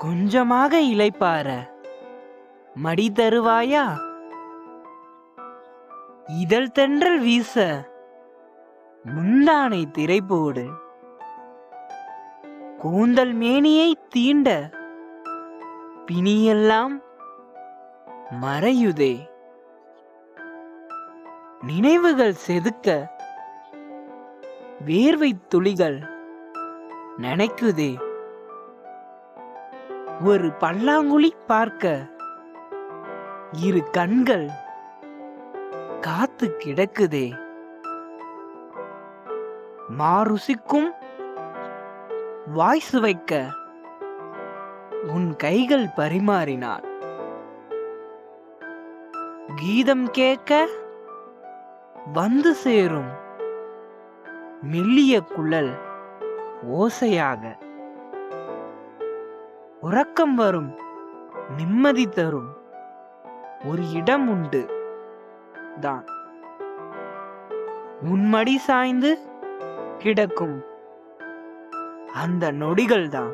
கொஞ்சமாக இளைப்பாற மடி தருவாயா? இதழ் தென்றல் வீச முந்தானை திரை போடு. கூந்தல் மேனியை தீண்ட பிணியெல்லாம் மறையுதே. நினைவுகள் செதுக்க வேர்வை துளிகள் நனைக்குதே. ஒரு பல்லாங்குழி பார்க்க இரு கண்கள் காத்து கிடக்குதே. மாருசிக்கும் வாய் சுவைக்க உன் கைகள் பரிமாறினார். கீதம் கேட்க வந்து சேரும் மெல்லிய குழல் ஓசையாக. உறக்கம் வரும் நிம்மதி தரும் ஒரு இடம் உண்டு தான். உன்மடி சாய்ந்து கிடக்கும் அந்த நொடிகள் தான்.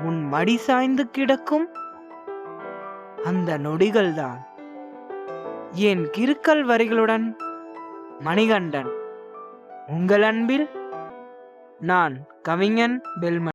உன் மடி சாய்ந்து கிடக்கும் அந்த நொடிகள் தான். என் கிறுக்கல் வரிகளுடன் மணிகண்டன். உங்கள் அன்பில் நான் கவிஞன் பெல்மன்.